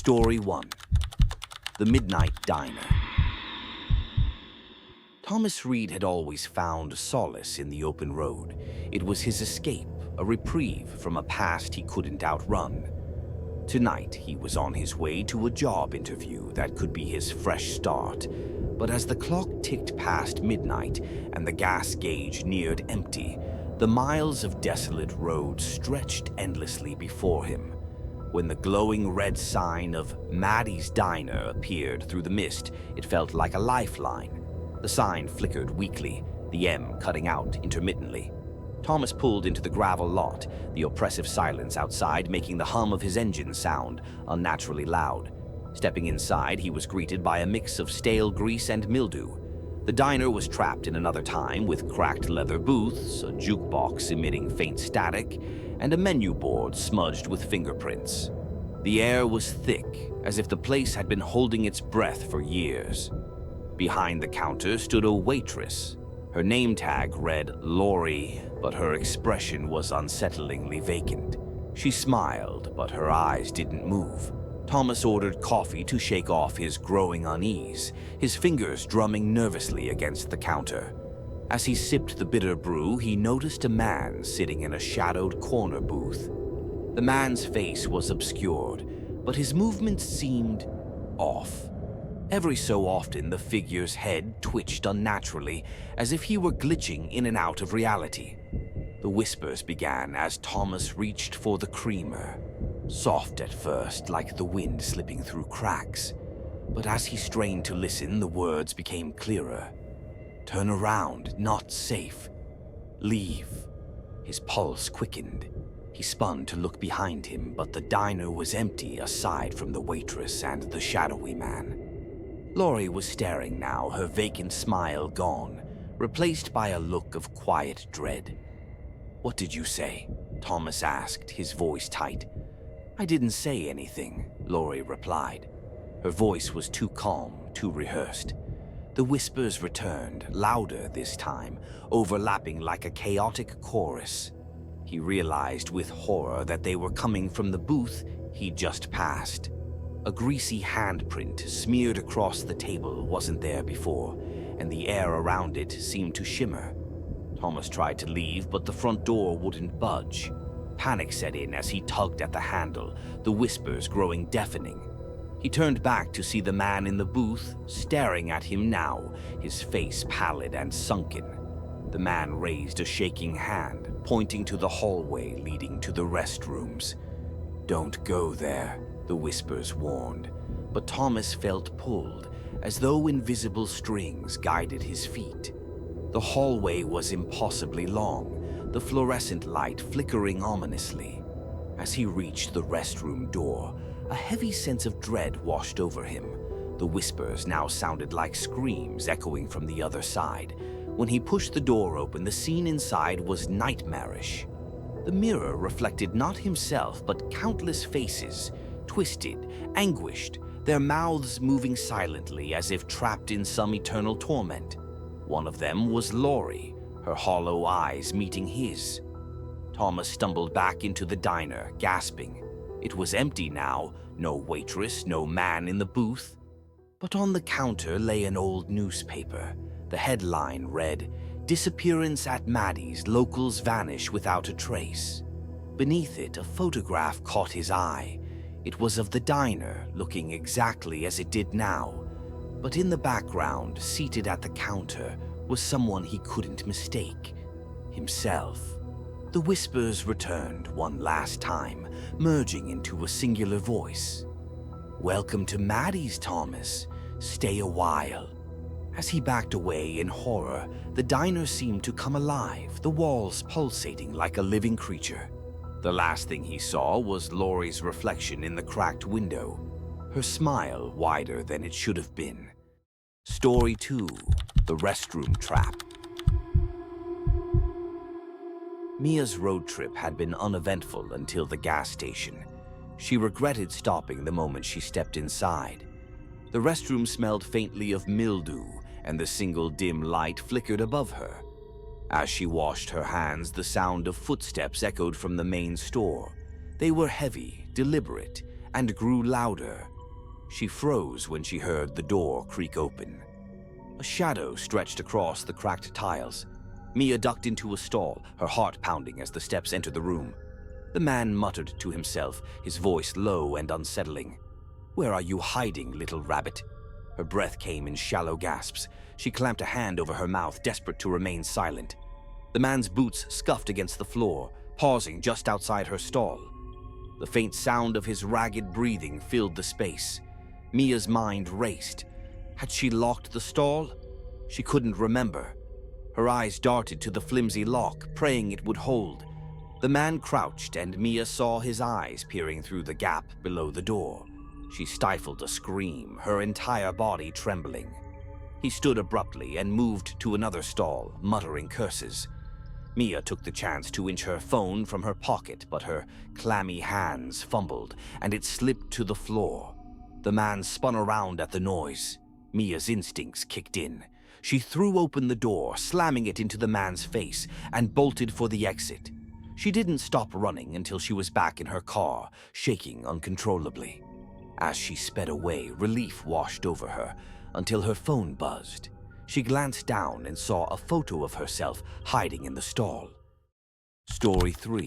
Story 1. The Midnight Diner. Thomas Reed had always found solace in the open road. It was his escape, a reprieve from a past he couldn't outrun. Tonight, he was on his way to a job interview that could be his fresh start. But as the clock ticked past midnight and the gas gauge neared empty, the miles of desolate road stretched endlessly before him. When the glowing red sign of Maddie's Diner appeared through the mist, it felt like a lifeline. The sign flickered weakly, the M cutting out intermittently. Thomas pulled into the gravel lot, the oppressive silence outside making the hum of his engine sound unnaturally loud. Stepping inside, he was greeted by a mix of stale grease and mildew. The diner was trapped in another time with cracked leather booths, a jukebox emitting faint static, and a menu board smudged with fingerprints. The air was thick, as if the place had been holding its breath for years. Behind the counter stood a waitress. Her name tag read Lori, but her expression was unsettlingly vacant. She smiled, but her eyes didn't move. Thomas ordered coffee to shake off his growing unease, his fingers drumming nervously against the counter. As he sipped the bitter brew, he noticed a man sitting in a shadowed corner booth. The man's face was obscured, but his movements seemed off. Every so often, the figure's head twitched unnaturally, as if he were glitching in and out of reality. The whispers began as Thomas reached for the creamer. Soft at first, like the wind slipping through cracks. But as he strained to listen, the words became clearer. Turn around, not safe. Leave. His pulse quickened. He spun to look behind him, but the diner was empty aside from the waitress and the shadowy man. Lori was staring now, her vacant smile gone, replaced by a look of quiet dread. "What did you say?" Thomas asked, his voice tight. "I didn't say anything," Lori replied. Her voice was too calm, too rehearsed. The whispers returned, louder this time, overlapping like a chaotic chorus. He realized with horror that they were coming from the booth he'd just passed. A greasy handprint smeared across the table wasn't there before, and the air around it seemed to shimmer. Thomas tried to leave, but the front door wouldn't budge. Panic set in as he tugged at the handle, the whispers growing deafening. He turned back to see the man in the booth staring at him now, his face pallid and sunken. The man raised a shaking hand, pointing to the hallway leading to the restrooms. "Don't go there," the whispers warned, but Thomas felt pulled, as though invisible strings guided his feet. The hallway was impossibly long, the fluorescent light flickering ominously. As he reached the restroom door, a heavy sense of dread washed over him. The whispers now sounded like screams echoing from the other side. When he pushed the door open, the scene inside was nightmarish. The mirror reflected not himself, but countless faces, twisted, anguished, their mouths moving silently as if trapped in some eternal torment. One of them was Lori, her hollow eyes meeting his. Thomas stumbled back into the diner, gasping. It was empty now, no waitress, no man in the booth. But on the counter lay an old newspaper. The headline read, "Disappearance at Maddie's, locals vanish without a trace." Beneath it, a photograph caught his eye. It was of the diner, looking exactly as it did now. But in the background, seated at the counter, was someone he couldn't mistake. Himself. The whispers returned one last time, merging into a singular voice. "Welcome to Maddie's, Thomas. Stay a while." As he backed away in horror, the diner seemed to come alive, the walls pulsating like a living creature. The last thing he saw was Lori's reflection in the cracked window, her smile wider than it should have been. Story 2. The Restroom Trap. Mia's road trip had been uneventful until the gas station. She regretted stopping the moment she stepped inside. The restroom smelled faintly of mildew, and the single dim light flickered above her. As she washed her hands, the sound of footsteps echoed from the main store. They were heavy, deliberate, and grew louder, She froze when she heard the door creak open. A shadow stretched across the cracked tiles. Mia ducked into a stall, her heart pounding as the steps entered the room. The man muttered to himself, his voice low and unsettling. "Where are you hiding, little rabbit?" Her breath came in shallow gasps. She clamped a hand over her mouth, desperate to remain silent. The man's boots scuffed against the floor, pausing just outside her stall. The faint sound of his ragged breathing filled the space. Mia's mind raced. Had she locked the stall? She couldn't remember. Her eyes darted to the flimsy lock, praying it would hold. The man crouched, and Mia saw his eyes peering through the gap below the door. She stifled a scream, her entire body trembling. He stood abruptly and moved to another stall, muttering curses. Mia took the chance to inch her phone from her pocket, but her clammy hands fumbled, and it slipped to the floor. The man spun around at the noise. Mia's instincts kicked in. She threw open the door, slamming it into the man's face, and bolted for the exit. She didn't stop running until she was back in her car, shaking uncontrollably. As she sped away, relief washed over her until her phone buzzed. She glanced down and saw a photo of herself hiding in the stall. Story 3.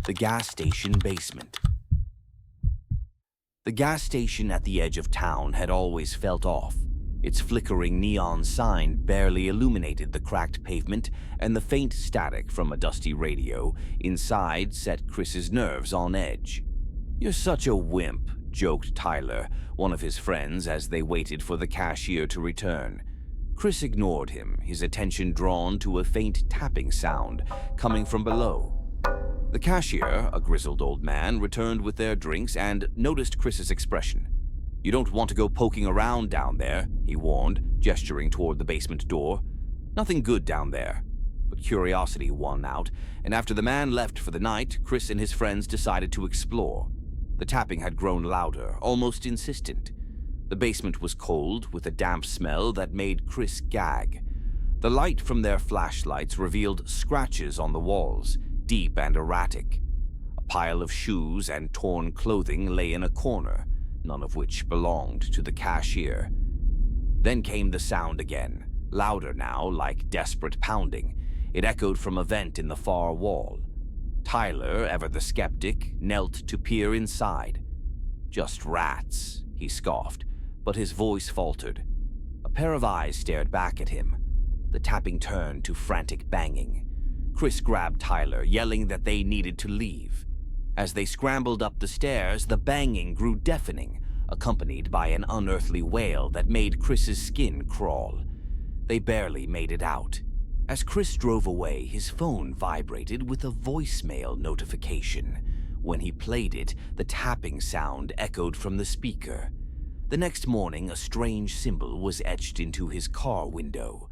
The Gas Station Basement. The gas station at the edge of town had always felt off. Its flickering neon sign barely illuminated the cracked pavement, and the faint static from a dusty radio inside set Chris's nerves on edge. "You're such a wimp," joked Tyler, one of his friends, as they waited for the cashier to return. Chris ignored him, his attention drawn to a faint tapping sound coming from below. The cashier, a grizzled old man, returned with their drinks and noticed Chris's expression. "You don't want to go poking around down there," he warned, gesturing toward the basement door. "Nothing good down there." But curiosity won out, and after the man left for the night, Chris and his friends decided to explore. The tapping had grown louder, almost insistent. The basement was cold, with a damp smell that made Chris gag. The light from their flashlights revealed scratches on the walls, deep and erratic. A pile of shoes and torn clothing lay in a corner, none of which belonged to the cashier. Then came the sound again, louder now, like desperate pounding. It echoed from a vent in the far wall. Tyler, ever the skeptic, knelt to peer inside. "Just rats," he scoffed, but his voice faltered. A pair of eyes stared back at him. The tapping turned to frantic banging. Chris grabbed Tyler, yelling that they needed to leave. As they scrambled up the stairs, the banging grew deafening, accompanied by an unearthly wail that made Chris's skin crawl. They barely made it out. As Chris drove away, his phone vibrated with a voicemail notification. When he played it, the tapping sound echoed from the speaker. The next morning, a strange symbol was etched into his car window.